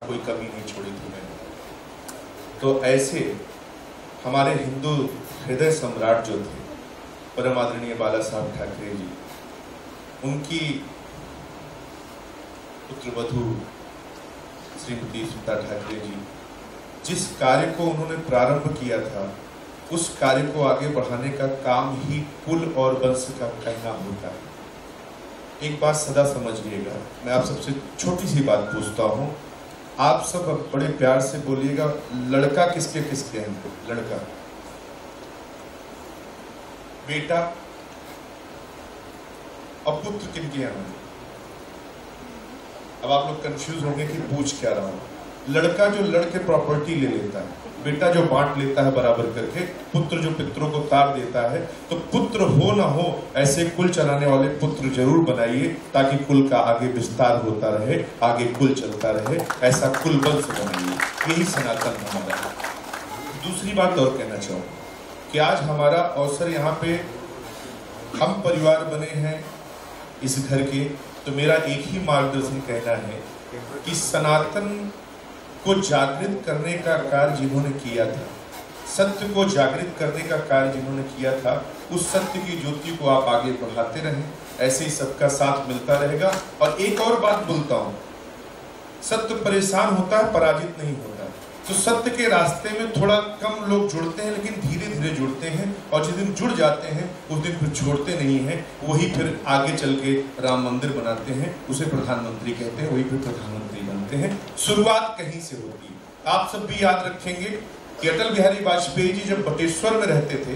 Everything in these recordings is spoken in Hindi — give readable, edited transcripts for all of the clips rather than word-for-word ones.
कोई कमी नहीं छोड़ी थी मैंने। तो ऐसे हमारे हिंदू हृदय सम्राट जो थे परम आदरणीय बाला साहब ठाकरे जी, उनकी पुत्रवधू श्रीमती स्मिता ठाकरे जी, जिस कार्य को उन्होंने प्रारंभ किया था उस कार्य को आगे बढ़ाने का काम ही कुल और वंश का कहना होता है। एक बात सदा समझिएगा, मैं आप सबसे छोटी सी बात पूछता हूँ, आप सब बड़े प्यार से बोलिएगा, लड़का किसके किसके हैं? लड़का, बेटा और पुत्र किनके हैं? अब आप लोग कंफ्यूज होंगे कि पूछ क्या रहा हूं। लड़का जो लड़के प्रॉपर्टी ले लेता है, बेटा जो बांट लेता है बराबर करके, पुत्र जो पितरों को तार देता है। तो पुत्र हो ना हो, ऐसे कुल चलाने वाले पुत्र जरूर बनाइए ताकि कुल का आगे विस्तार होता रहे, आगे कुल चलता रहे, ऐसा कुल वंश बनाइए। यही सनातन हमारा है। दूसरी बात और कहना चाहूँ कि आज हमारा अवसर यहाँ पे हम परिवार बने हैं इस घर के, तो मेरा एक ही मार्गदर्शन कहना है कि सनातन को जागृत करने का कार्य जिन्होंने किया था, सत्य को जागृत करने का कार्य जिन्होंने किया था, उस सत्य की ज्योति को आप आगे बढ़ाते रहें, ऐसे ही सबका साथ मिलता रहेगा। और एक और बात बोलता हूं, सत्य परेशान होता है, पराजित नहीं होता। तो सत्य के रास्ते में थोड़ा कम लोग जुड़ते हैं, लेकिन धीरे धीरे जुड़ते हैं, और जिस दिन जुड़ जाते हैं उस दिन फिर छोड़ते नहीं हैं। वही फिर आगे चल के राम मंदिर बनाते हैं, उसे प्रधानमंत्री कहते हैं, वही फिर प्रधानमंत्री बनते हैं। शुरुआत कहीं से होती है। आप सब भी याद रखेंगे कि अटल बिहारी वाजपेयी जी जब बटेश्वर में रहते थे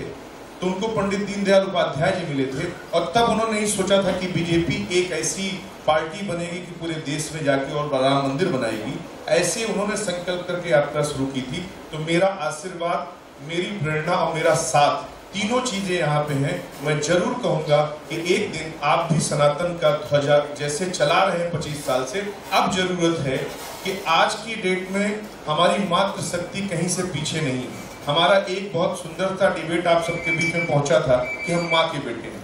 तो उनको पंडित दीनदयाल उपाध्याय जी मिले थे, और तब उन्होंने नहीं सोचा था कि बीजेपी एक ऐसी पार्टी बनेगी कि पूरे देश में जाके और राम मंदिर बनाएगी। ऐसे उन्होंने संकल्प करके यात्रा शुरू की थी। तो मेरा आशीर्वाद, मेरी प्रेरणा और मेरा साथ, तीनों चीजें यहाँ पे हैं। मैं जरूर कहूंगा कि एक दिन आप भी सनातन का ध्वजा जैसे चला रहे हैं 25 साल से, अब जरूरत है कि आज की डेट में हमारी मातृ शक्ति कहीं से पीछे नहीं है। हमारा एक बहुत सुंदर सा डिबेट आप सबके बीच में पहुंचा था कि हम माँ के बेटे हैं,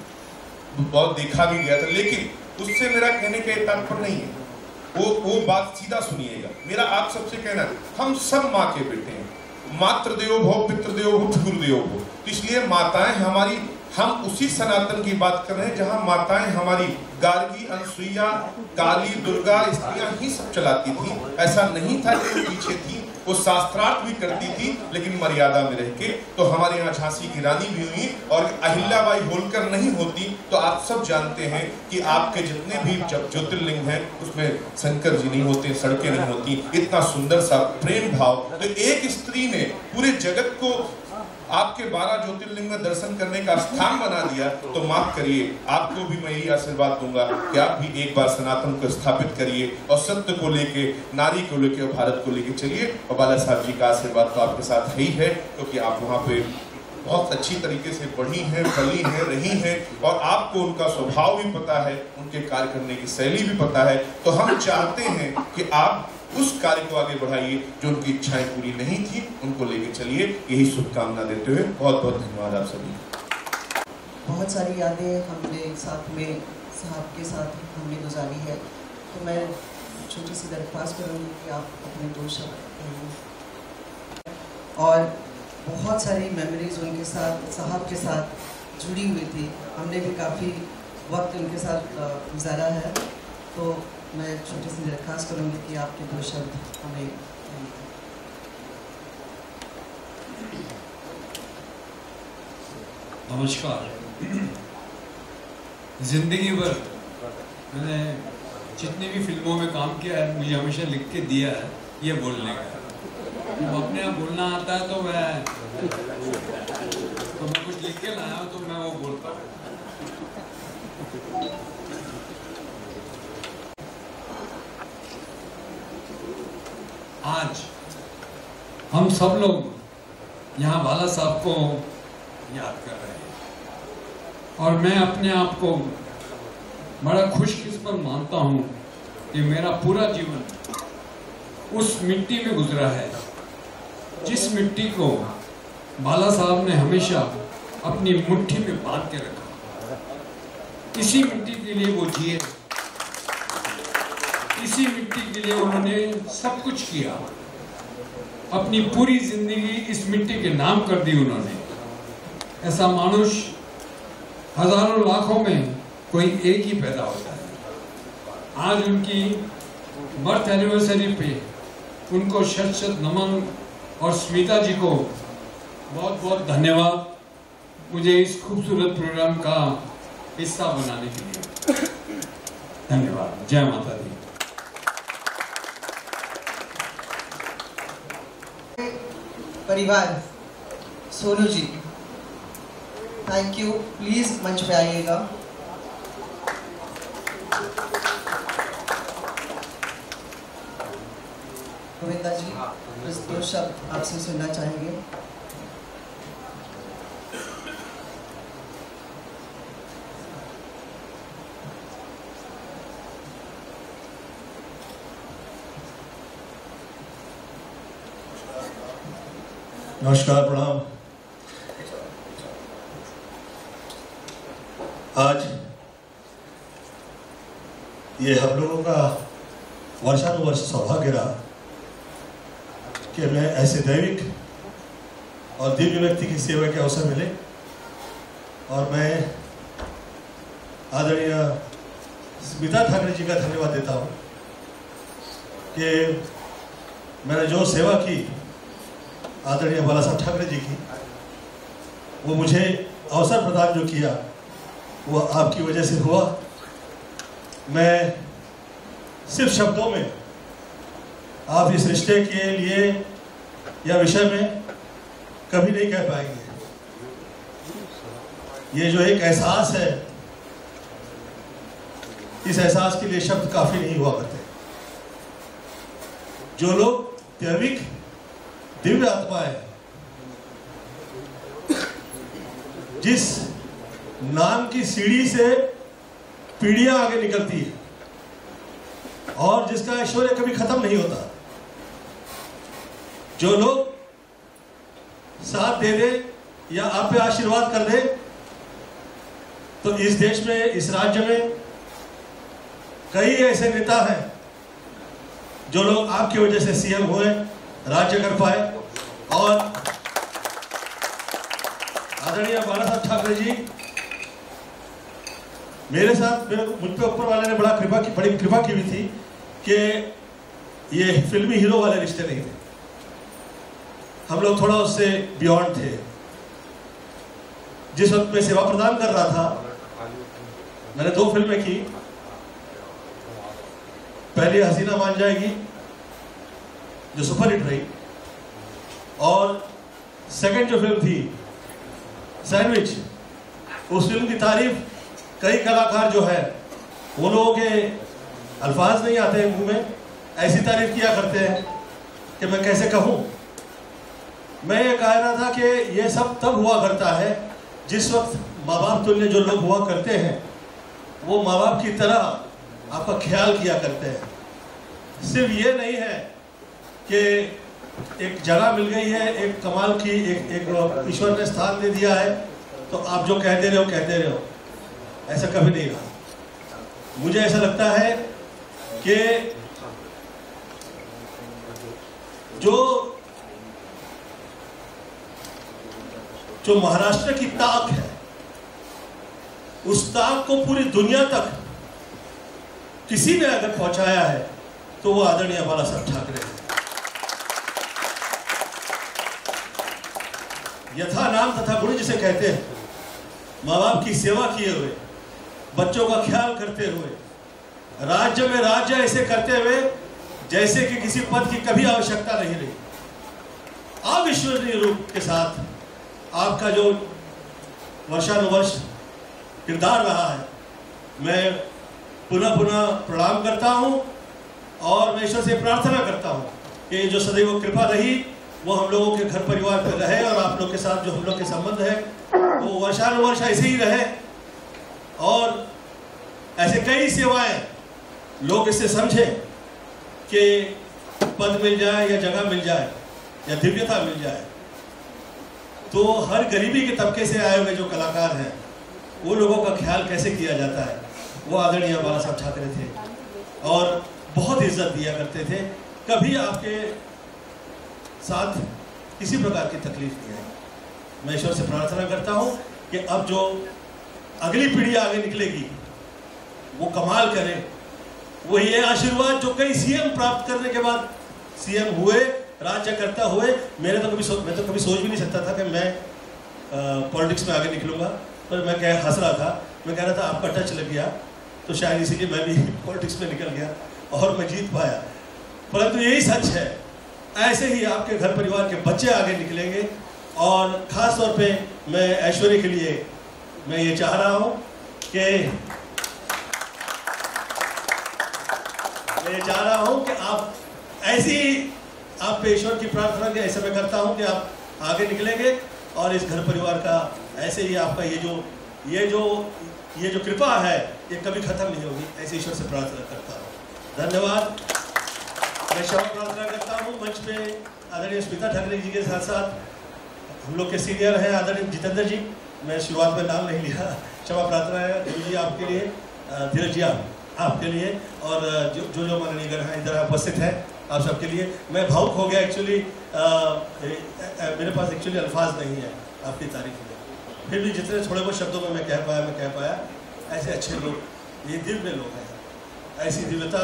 बहुत देखा भी गया था, लेकिन उससे मेरा कहने का तात्पर्य नहीं है। वो बात सीधा सुनिएगा, मेरा आप सबसे कहना है, हम सब माँ के बेटे हैं। मातृदेवो भव, पितृदेवो भव, गुरुदेवो भव। इसलिए माताएं हमारी, हम उसी सनातन की बात कर रहे हैं जहां माताएं हमारी गार्गी, अनसुईया, काली, दुर्गा स्त्रियां ही सब चलाती थी। ऐसा नहीं था कि वो पीछे थी, वो शास्त्रार्थ भी करती थी, लेकिन मर्यादा में रह के। तो हमारे यहाँ झांसी की रानी भी हुई, और अहिल्याबाई होलकर नहीं होती तो आप सब जानते हैं कि आपके जितने भी ज्योतिर्लिंग हैं उसमें शंकर जी नहीं होते, सड़कें नहीं होती। इतना सुंदर सा प्रेम भाव, तो एक स्त्री ने पूरे जगत को आपके 12 ज्योतिर्लिंग में दर्शन करने का स्थान बना दिया। तो माफ करिए, आपको भी मैं यही आशीर्वाद दूंगा कि आप भी एक बार सनातन को स्थापित करिए, और सत्य को लेके, नारी को लेके और भारत को लेके चलिए। और बाला साहब जी का आशीर्वाद तो आपके साथ ही है, क्योंकि आप वहाँ पे बहुत अच्छी तरीके से बढ़ी हैं, फली हैं, रही हैं, और आपको उनका स्वभाव भी पता है, उनके कार्य करने की शैली भी पता है। तो हम चाहते हैं कि आप उस कार्य को आगे बढ़ाइए, जो उनकी इच्छाएं पूरी नहीं थी उनको लेके चलिए। यही शुभकामना देते हुए बहुत बहुत धन्यवाद आप सभी। बहुत सारी यादें हमने साथ में साहब के साथ हमने गुजारी है, तो मैं छोटी सी दरख्वास्त करूँगी कि आप अपने 2 शब्द कहिए। और बहुत सारी मेमोरीज उनके साथ, साहब के साथ जुड़ी हुई थी, हमने भी काफ़ी वक्त उनके साथ गुजारा है। तो मैं छोटी सी दरख्वास्त करूँगी कि आपके 2 शब्द हमें। नमस्कार। जिंदगी भर मैंने जितनी भी फिल्मों में काम किया है, मुझे हमेशा लिख के दिया है ये बोलने का। जब अपने आप बोलना आता है तो मैं कुछ लिख के लाया हूँ, तो मैं वो बोलता हूँ। आज हम सब लोग यहाँ बाला साहब को याद कर रहे हैं, और मैं अपने आप को बड़ा खुशकिस्मत मानता हूँ कि मेरा पूरा जीवन उस मिट्टी में गुजरा है जिस मिट्टी को बाला साहब ने हमेशा अपनी मुट्ठी में बांध के रखा। इसी मिट्टी के लिए वो जिए, इसी मिट्टी के लिए उन्होंने सब कुछ किया, अपनी पूरी जिंदगी इस मिट्टी के नाम कर दी उन्होंने। ऐसा मानुष हजारों लाखों में कोई एक ही पैदा होता है। आज उनकी बर्थ एनिवर्सरी पे उनको शत शत नमन, और स्मिता जी को बहुत बहुत धन्यवाद मुझे इस खूबसूरत प्रोग्राम का हिस्सा बनाने के लिए। धन्यवाद। जय माता दी। परिवार, Sonu ji, thank you. Please मंच पे आइएगा। गोविंदा जी, बस 2 शब्द आपसे सुनना चाहेंगे। नमस्कार, प्रणाम। आज ये हम लोगों का वर्षानुवर्ष सौभाग्य रहा कि मैं ऐसे दैविक और दिव्य व्यक्ति की सेवा के अवसर मिले, और मैं आदरणीय स्मिता ठाकरे जी का धन्यवाद देता हूँ कि मैंने जो सेवा की आदरणीय बाला साहब ठाकरे जी की, वो मुझे अवसर प्रदान जो किया वो आपकी वजह से हुआ। मैं सिर्फ शब्दों में आप इस रिश्ते के लिए या विषय में कभी नहीं कह पाएंगे। ये जो एक एहसास है, इस एहसास के लिए शब्द काफी नहीं हुआ करते। जो लोग दैविक दिव्य आत्मा है, जिस नाम की सीढ़ी से पीढ़ियां आगे निकलती है और जिसका ऐश्वर्य कभी खत्म नहीं होता, जो लोग साथ दे दे या आप पे आशीर्वाद कर दे, तो इस देश में, इस राज्य में कई ऐसे नेता हैं जो लोग आपकी वजह से सीएम हुए, राज्य कर पाए। और आदरणीय बाला साहब ठाकरे जी, मेरे साथ मुझ पे ऊपर वाले ने बड़ी कृपा की हुई थी कि ये फिल्मी हीरो वाले रिश्ते नहीं थे, हम लोग थोड़ा उससे बियॉन्ड थे। जिस वक्त मैं सेवा प्रदान कर रहा था, मैंने 2 फिल्में की। पहली हसीना मान जाएगी जो सुपरहिट रही, और सेकंड जो फिल्म थी सैंडविच, उस फिल्म की तारीफ कई कलाकार जो है, वो लोगों के अल्फाज नहीं आते हैं मुंह में, ऐसी तारीफ किया करते हैं कि मैं कैसे कहूँ। मैं ये कह रहा था कि ये सब तब हुआ करता है जिस वक्त माँ बाप तुल्य जो लोग हुआ करते हैं, वो माँ बाप की तरह आपका ख्याल किया करते हैं। सिर्फ ये नहीं है कि एक जगह मिल गई है, एक कमाल की, एक ईश्वर ने स्थान दे दिया है, तो आप जो कहते रहे हो, ऐसा कभी नहीं रहा। मुझे ऐसा लगता है कि जो महाराष्ट्र की ताक है, उस ताक को पूरी दुनिया तक किसी ने अगर पहुंचाया है तो वो आदरणीय बाला साहब ठाकरे हैं। यथा नाम तथा गुण जिसे कहते हैं, माँ बाप की सेवा किए हुए, बच्चों का ख्याल करते हुए, राज्य में राज्य ऐसे करते हुए जैसे कि किसी पद की कभी आवश्यकता नहीं रही, अविश्वसनीय रूप के साथ आपका जो वर्षानुवर्ष किरदार रहा है, मैं पुनः प्रणाम करता हूँ। और मैं ईश्वर से प्रार्थना करता हूँ कि जो सदैव कृपा रही वो हम लोगों के घर परिवार पर रहे, और आप लोग के साथ जो हम लोग के संबंध है वो वर्षानुवर्ष ऐसे ही रहे, और ऐसे कई सेवाएं लोग इससे समझे कि पद मिल जाए या जगह मिल जाए या दिव्यता मिल जाए, तो हर गरीबी के तबके से आए हुए जो कलाकार हैं, वो लोगों का ख्याल कैसे किया जाता है, वो आदरणीय बाला साहब ठाकरे थे। और बहुत इज्जत दिया करते थे, कभी आपके साथ किसी प्रकार की तकलीफ नहीं आई। मैं ईश्वर से प्रार्थना करता हूँ कि अब जो अगली पीढ़ी आगे निकलेगी वो कमाल करे, वो ये आशीर्वाद जो कई सीएम प्राप्त करने के बाद सीएम हुए, राज्य करता हुए, मैं तो कभी सोच भी नहीं सकता था कि मैं पॉलिटिक्स में आगे निकलूंगा। पर मैं हंस रहा था, मैं कह रहा था आपका टच लग गया तो शायद इसीलिए मैं भी पॉलिटिक्स में निकल गया और मैं जीत पाया। परंतु यही सच है, ऐसे ही आपके घर परिवार के बच्चे आगे निकलेंगे। और ख़ास तौर पे मैं ऐश्वर्य के लिए मैं ये चाह रहा हूँ कि आप ऐसी आप पे ईश्वर की प्रार्थना के ऐसे मैं करता हूँ कि आप आगे निकलेंगे और इस घर परिवार का ऐसे ही आपका ये जो कृपा है ये कभी खत्म नहीं होगी, ऐसे ईश्वर से प्रार्थना करता हूँ। धन्यवाद। मैं क्षमा प्रार्थना करता हूँ मंच पे आदरणीय स्मिता ठाकरे जी के साथ साथ हम लोग के सीनियर हैं आदरणीय जितेंद्र जी, मैं शुरुआत में नाम नहीं लिया, क्षमा प्रार्थना है गुरु जी आपके लिए, धीरज जी आपके लिए, और जो माननीय गण हैं इधर उपस्थित हैं आप सबके लिए। मैं भावुक हो गया एक्चुअली, मेरे पास एक्चुअली अल्फाज नहीं है आपकी तारीफ में, फिर भी जितने थोड़े बहुत शब्दों में मैं कह पाया। ऐसे अच्छे लोग, ये दिव्य लोग हैं, ऐसी दिव्यता।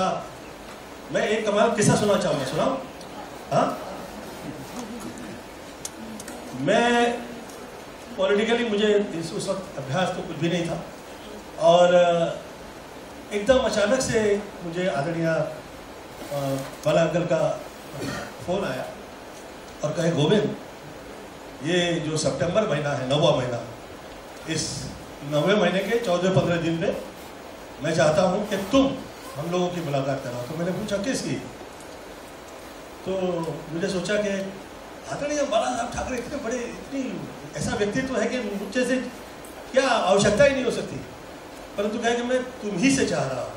मैं एक कमाल किस्सा सुना चाहूँगा, सुनाऊँ? हाँ, मैं पॉलिटिकली मुझे उस वक्त अभ्यास तो कुछ भी नहीं था, और एकदम अचानक से मुझे आदरणीय बाला अंकल का फ़ोन आया और कहे गोविंद, ये जो सितंबर महीना है, 9वां महीना, इस 9वें महीने के 14-15 दिन में मैं चाहता हूँ कि तुम हम लोगों की मुलाकात कराओ। तो मैंने पूछा किसकी? तो मुझे सोचा कि आदरणीय बाला साहब ठाकरे इतने बड़े, इतनी ऐसा व्यक्तित्व है कि मुझे से क्या आवश्यकता ही नहीं हो सकती, परंतु कहे कि मैं तुम ही से चाह रहा हूँ।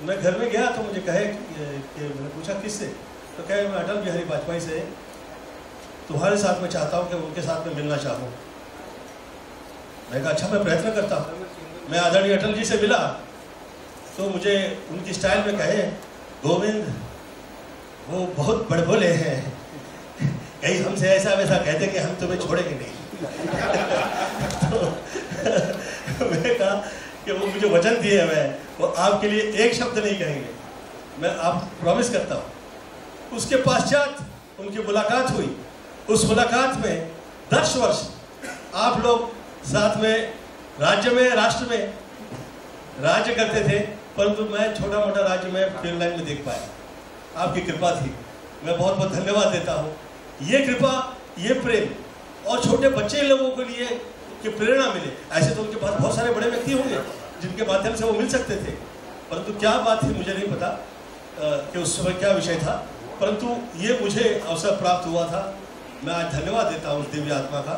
मैं घर में गया तो मुझे कहे कि मैंने पूछा किससे? तो कहे मैं अटल बिहारी वाजपेयी से तुम्हारे साथ मैं चाहता हूँ कि उनके साथ में मिलना चाहूँ। मैं कहा अच्छा, मैं प्रयत्न करता हूँ। मैं आदरणीय अटल जी से मिला तो मुझे उनकी स्टाइल में कहे गोविंद वो बहुत बड़बोले हैं, कहीं हमसे ऐसा वैसा कहते कि हम तुम्हें छोड़ेंगे नहीं। तो मैंने कहा कि वो मुझे वचन दिए हैं, वो आपके लिए एक शब्द नहीं कहेंगे, मैं आप प्रॉमिस करता हूँ। उसके पश्चात उनकी मुलाकात हुई। उस मुलाकात में 10 वर्ष आप लोग साथ में राज्य में, राष्ट्र में राज्य करते थे, परंतु मैं छोटा मोटा राज्य में फिनलैंड में देख पाया। आपकी कृपा थी, मैं बहुत बहुत धन्यवाद देता हूँ। ये कृपा, ये प्रेम और छोटे बच्चे लोगों के लिए कि प्रेरणा मिले। ऐसे तो उनके पास बहुत सारे बड़े व्यक्ति होंगे जिनके माध्यम से वो मिल सकते थे, परंतु क्या बात थी मुझे नहीं पता कि उस समय क्या विषय था, परंतु ये मुझे अवसर प्राप्त हुआ था। मैं आज धन्यवाद देता हूँ उस दिव्य आत्मा का,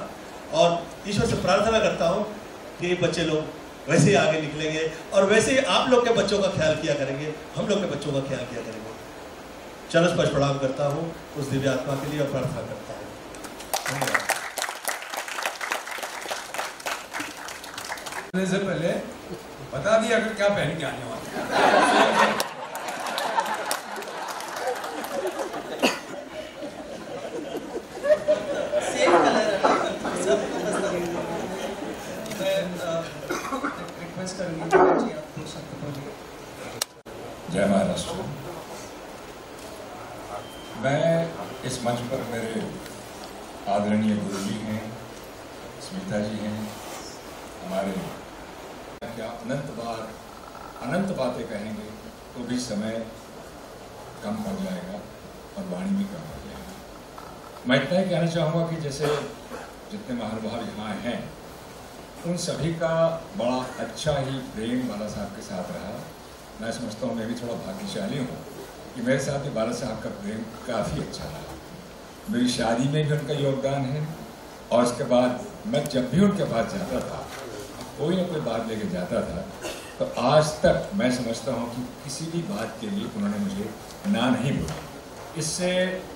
और ईश्वर से प्रार्थना करता हूँ कि ये बच्चे लोग वैसे ही आगे निकलेंगे और वैसे ही आप लोग के बच्चों का ख्याल किया करेंगे, हम लोग के बच्चों का ख्याल किया करेंगे। चरण स्पर्श प्रणाम करता हूँ उस दिव्य आत्मा के लिए और प्रार्थना करता हूँ। धन्यवाद। से पहले बता दिया कि क्या पहन के आने वाले। जय महाराष्ट्र। मैं इस मंच पर मेरे आदरणीय गुरु जी हैं, स्मिता जी हैं, हमारे क्या अनंत बातें कहेंगे तो भी समय कम पड़ जाएगा और वाणी भी कम पड़ जाएगा। मैं इतना ही कहना चाहूँगा कि जैसे जितने महानुभाव यहाँ हैं उन सभी का बड़ा अच्छा ही प्रेम बाला साहब के साथ रहा। मैं समझता हूँ मैं भी थोड़ा भाग्यशाली हूँ कि मेरे साथ भी बाला साहब का प्रेम काफ़ी अच्छा रहा। मेरी शादी में भी उनका योगदान है, और उसके बाद मैं जब भी उनके पास जाता था, कोई ना कोई बात लेके जाता था, तो आज तक मैं समझता हूँ कि किसी भी बात के लिए उन्होंने मुझे ना नहीं बोला। इससे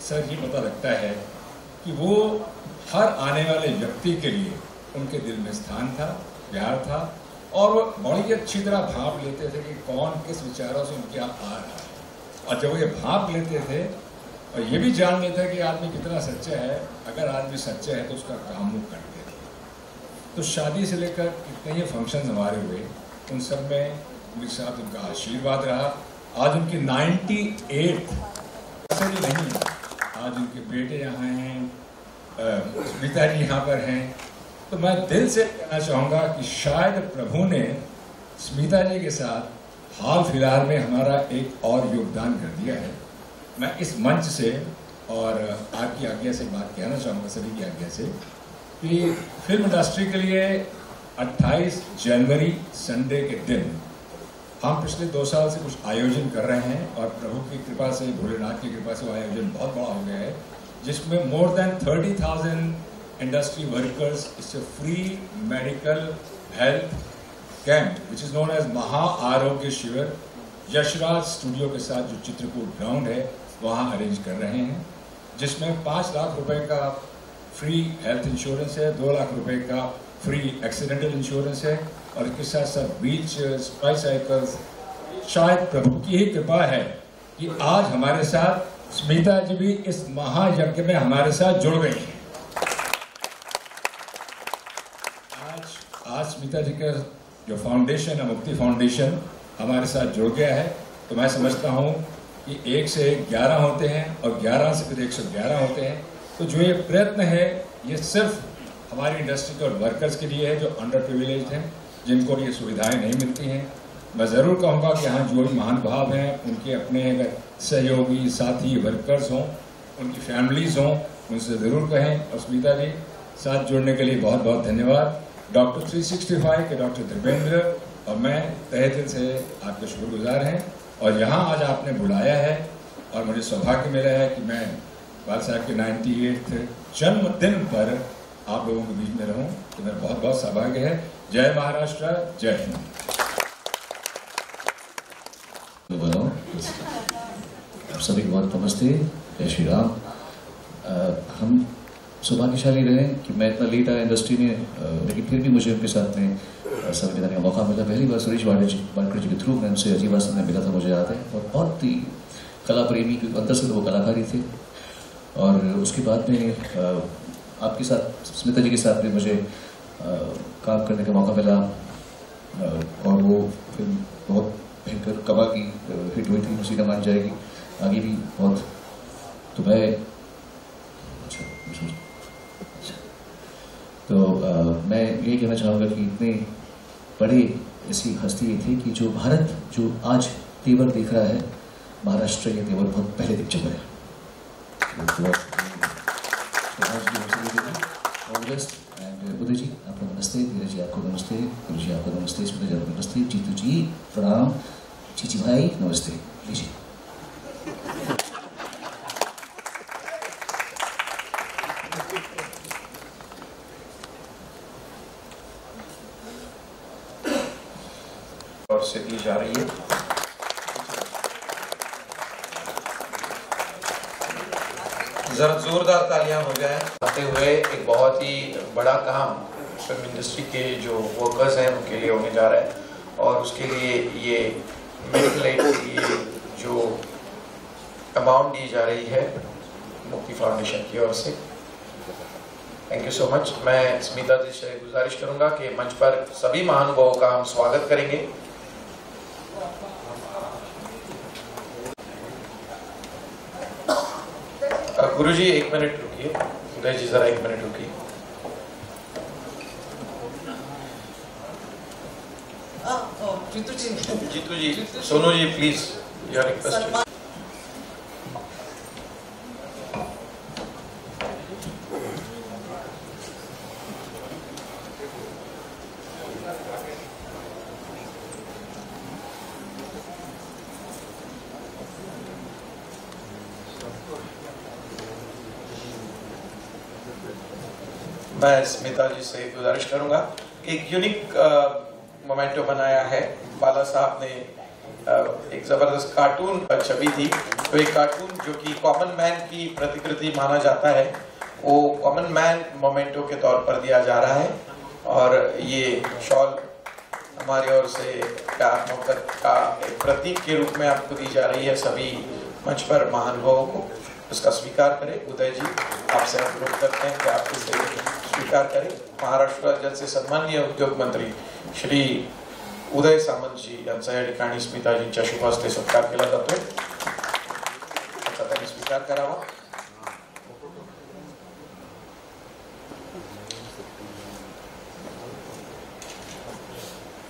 सर जी पता लगता है कि वो हर आने वाले व्यक्ति के लिए उनके दिल में स्थान था, प्यार था, और वो बड़ी अच्छी तरह भाप लेते थे कि कौन किस विचारों से उनके यहाँ आ रहा है। और जब वो ये भाप लेते थे और ये भी जान लेते थे कि आदमी कितना सच्चा है, अगर आदमी सच्चा है तो उसका काम वो करते थे। तो शादी से लेकर कितने ही फंक्शन हमारे हुए, उन सब में उनके साथ उनका आशीर्वाद रहा। आज उनकी 98 ऐसे भी नहीं, आज उनके बेटे यहाँ हैं, स्मिता जी यहाँ पर हैं। तो मैं दिल से कहना चाहूँगा कि शायद प्रभु ने स्मिता जी के साथ हाल फिलहाल में हमारा एक और योगदान कर दिया है। मैं इस मंच से और आपकी आज्ञा से बात कहना चाहूँगा, सभी की आज्ञा से, कि फिल्म इंडस्ट्री के लिए 28 जनवरी संडे के दिन हम पिछले 2 साल से कुछ आयोजन कर रहे हैं और प्रभु की कृपा से, भोलेनाथ की कृपा से वो आयोजन बहुत बड़ा हो गया है, जिसमें more than 30,000 industry workers it's a free medical health camp which is known as Maha Arogya शिविर यशराज स्टूडियो के साथ जो चित्रकूट ग्राउंड है वहाँ अरेंज कर रहे हैं, जिसमें 5 लाख रुपए का फ्री हेल्थ इंश्योरेंस है, 2 लाख रुपए का फ्री एक्सीडेंटल इंश्योरेंस है और इसके साथ साथ व्हील चेयर्स, ट्राईसाइकिल्स। शायद प्रभु की ही कृपा है कि आज हमारे साथ स्मिता जी भी इस महायज्ञ में हमारे साथ जुड़ गई हैं। आज स्मिता जी का जो फाउंडेशन है, मुक्ति फाउंडेशन, हमारे साथ जुड़ गया है। तो मैं समझता हूँ कि 1 से 1 11 होते हैं और 11 से फिर 111 होते हैं। तो जो ये प्रयत्न है ये सिर्फ हमारी इंडस्ट्री के वर्कर्स के लिए है जो अंडर प्रिविलेज्ड हैं, जिनको ये सुविधाएं नहीं मिलती हैं। मैं ज़रूर कहूँगा कि यहाँ जो भी महान भाव हैं उनके अपने अगर सहयोगी साथी वर्कर्स हों, उनकी फैमिलीज़ हों, उनसे ज़रूर कहें। और स्मिता जी साथ जुड़ने के लिए बहुत बहुत धन्यवाद। डॉक्टर 365 के डॉक्टर धर्मेंद्र और मैं तहे दिल से आपके शुक्रगुजार हैं। और यहाँ आज आपने बुलाया है और मुझे सौभाग्य मिला है कि मैं बाल साहब के 98वें जन्मदिन पर आप लोगों के बीच में रहूं, तो मेरा बहुत बहुत सौभाग्य है। जय महाराष्ट्र, जय हिंद। आप सभी को बहुत नमस्ते, जय श्री राम। हम सौभाग्यशाली रहे कि मैं इतना लेट आया इंडस्ट्री में, लेकिन फिर भी मुझे उनके साथ में समय देने का मौका मिला। पहली बार सुरेश वाडकर जी के थ्रू मैं उनसे अजीब से मिला था, मुझे याद है। और बहुत ही कला प्रेमी, क्योंकि अंदर से वो कलाकारी थे। और उसके बाद में आपके साथ, स्मिता जी के साथ भी मुझे काम करने का मौका मिला और वो फिल्म बहुत भयंकर कमाल की हिट हुई थी, मुसीना मान जाएगी। आगे भी बहुत, तो मैं मैं ये कहना चाहूँगा कि इतने बड़े ऐसी हस्ती ये थी कि जो भारत जो आज तेवर देख रहा है, महाराष्ट्र ये तेवर बहुत पहले दिख चुका है। उदय जी आपको नमस्ते, धीरज जी आपको नमस्ते, गुरु जी आपको नमस्ते, स्मिता जी आपको नमस्ते, जीतू जी प्रणाम, चीची भाई नमस्ते। लीजिए और से दी जा रही है। जरा जोरदार तालियां हो जाए। आते हुए एक बहुत ही बड़ा काम फिल्म इंडस्ट्री के जो वर्कर्स हैं उनके लिए होने जा रहा है और उसके लिए ये मेडिकल एड के लिए जो अमाउंट दी जा रही है मुक्ति फाउंडेशन की ओर से, थैंक यू सो मच। मैं स्मिता जी से गुजारिश करूंगा कि मंच पर सभी महानुभावों का हम स्वागत करेंगे। गुरुजी 1 मिनट रुकिए, उदय जी जरा 1 मिनट रुकिए। जीतू जी, Sonu ji please, your request. मैं स्मिता जी से गुजारिश करूंगा, एक यूनिक मोमेंटो बनाया है। बाला साहब ने एक जबरदस्त कार्टून छवि थी, तो एक कार्टून जो कि कॉमन मैन की प्रतिकृति माना जाता है, वो कॉमन मैन मोमेंटो के तौर पर दिया जा रहा है। और ये शॉल हमारी ओर से प्यार मोहब्बत का एक प्रतीक के रूप में आपको दी जा रही है। सभी मंच पर महानुभावों को उसका स्वीकार करें। उदय जी, आपसे अनुरोध करते हैं कि आप इसे स्वीकार करें। महाराष्ट्र राज्य से सम्माननीय उद्योग मंत्री श्री उदय सामंत जी यांचा या ठिकाणी स्मिताजींच्या शुभ हस्ते सत्कार केला जातोय। त्यांनी स्वीकार करावा।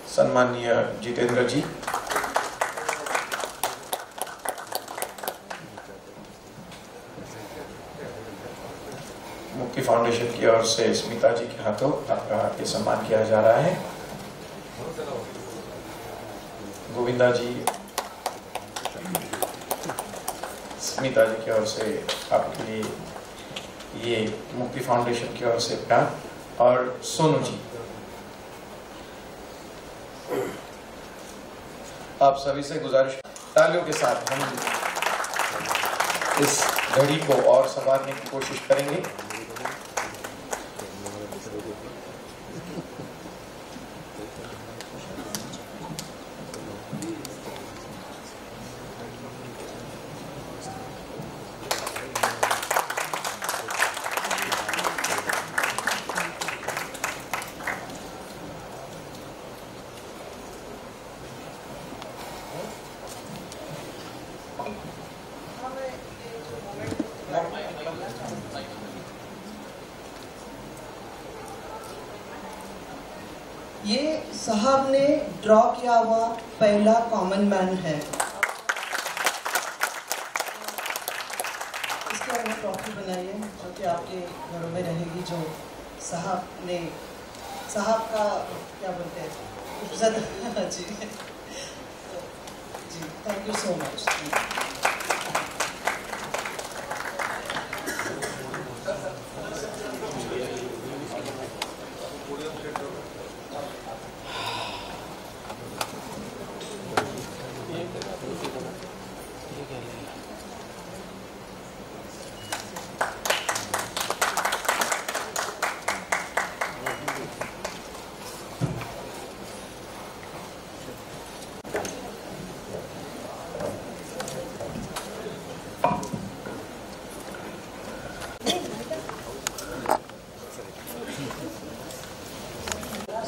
सम्माननीय जितेंद्र जी, मुक्ति फाउंडेशन की ओर से स्मिता जी के हाथों आपका ये सम्मान किया जा रहा है। गोविंदा जी, स्मिता जी की ओर से आपके लिए ये मुक्ति फाउंडेशन की ओर से प्यार। और सोनू जी, आप सभी से गुजारिश, तालियों के साथ हम इस घड़ी को और संवारने की कोशिश करेंगे। ये साहब ने ड्रॉ किया हुआ पहला कॉमन मैन है। इसके हमने ट्रॉफी बनाई है जो कि आपके घरों में रहेगी, जो साहब का क्या बोलते हैं, इज्जत। जी जी, थैंक यू सो मच।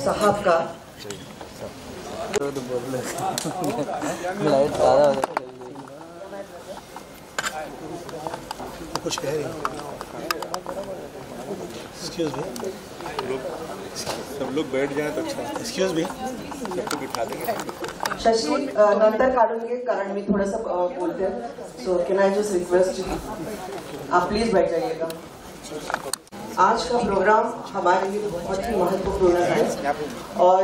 साहब का कुछ कह रही एक्सक्यूज मी, सब लोग बैठ जाएं तो अच्छा। एक्सक्यूज मी, सबको बिठा देंगे। शशि नंतर काढून घे, कारण मी थोडंसं बोलते हैं। So can I just request, आप प्लीज बैठ जाइएगा। आज का प्रोग्राम हमारे लिए बहुत ही महत्वपूर्ण है और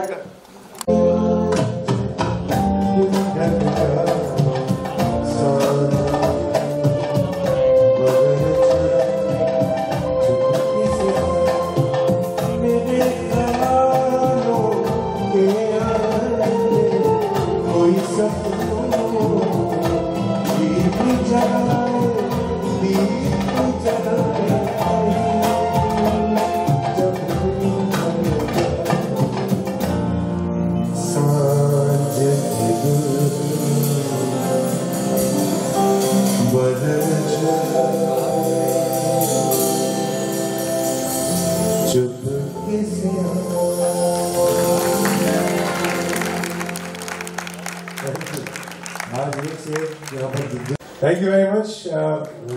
Thank you very much.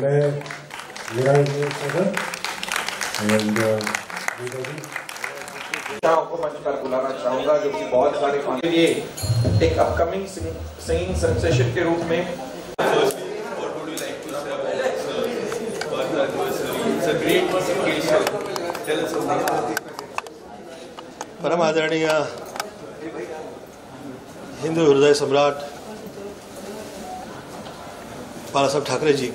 मैं मेरा को मंच पर बुलाना चाहूंगा, जो कि बहुत सारे लिए एक अपकमिंग सिंगिंग सेंसेशन के रूप में परम आदरणीय हिंदू हृदय सम्राट बाला साहब ठाकरे जी,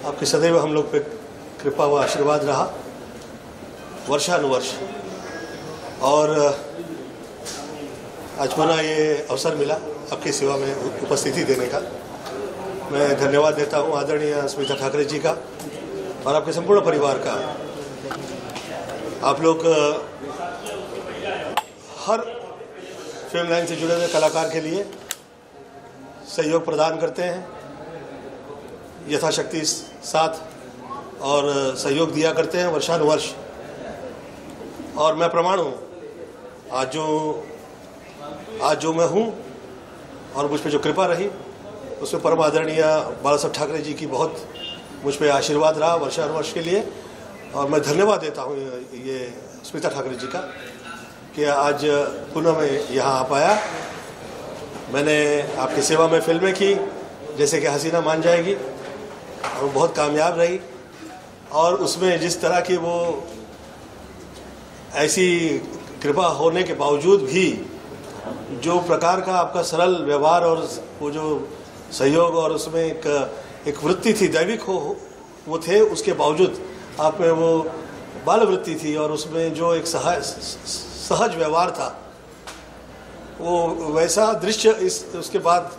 आपके सदैव हम लोग पे कृपा व आशीर्वाद रहा वर्षानुवर्ष, और आज पुनः ये अवसर मिला आपकी सेवा में उपस्थिति देने का। मैं धन्यवाद देता हूँ आदरणीय स्मिता ठाकरे जी का और आपके संपूर्ण परिवार का। आप लोग हर फिल्म लाइन से जुड़े हुए कलाकार के लिए सहयोग प्रदान करते हैं, यथाशक्ति साथ और सहयोग दिया करते हैं वर्षानुवर्ष। और मैं प्रमाण हूँ, आज जो मैं हूँ और मुझ पर जो कृपा रही उसमें परम आदरणीय बाला साहब ठाकरे जी की बहुत मुझ पर आशीर्वाद रहा वर्षानुवर्ष के लिए। और मैं धन्यवाद देता हूँ ये स्मिता ठाकरे जी का कि आज पुनः मैं यहाँ आ पाया। मैंने आपकी सेवा में फिल्में की, जैसे कि हसीना मान जाएगी, और बहुत कामयाब रही। और उसमें जिस तरह की वो ऐसी कृपा होने के बावजूद भी जो प्रकार का आपका सरल व्यवहार और वो जो सहयोग और उसमें एक वृत्ति थी, दैविक वो थे, उसके बावजूद आप में वो बाल वृत्ति थी और उसमें जो एक सहज व्यवहार था, वो वैसा दृश्य उसके बाद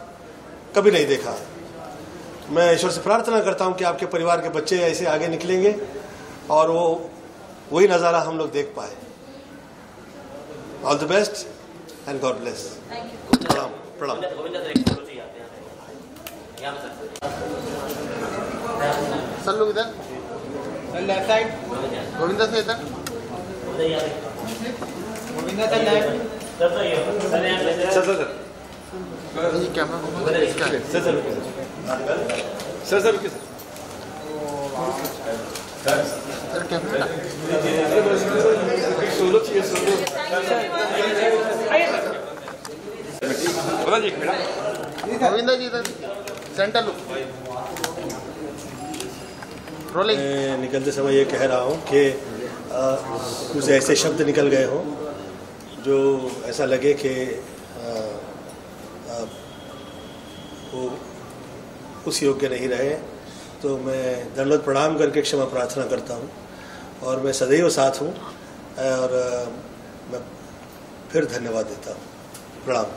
कभी नहीं देखा। मैं ईश्वर से प्रार्थना करता हूँ कि आपके परिवार के बच्चे ऐसे आगे निकलेंगे और वही नज़ारा हम लोग देख पाए। All the best and God bless. प्रणाम प्रणाम। सर लोग इधर, लेफ्ट साइड, गोविंदा से इधर, गोविंदा से लेफ्ट, सर ये कैमरा इसका है, सर कैमरा सोलो चाहिए, सोलो गोविंदा जी इधर सेंटर लुक। मैं निकलते समय ये कह रहा हूँ कि कुछ ऐसे शब्द निकल गए हों जो ऐसा लगे कि वो उस योग्य नहीं रहे, तो मैं दंडवत प्रणाम करके क्षमा प्रार्थना करता हूँ। और मैं सदैव साथ हूँ और मैं फिर धन्यवाद देता हूँ। प्रणाम।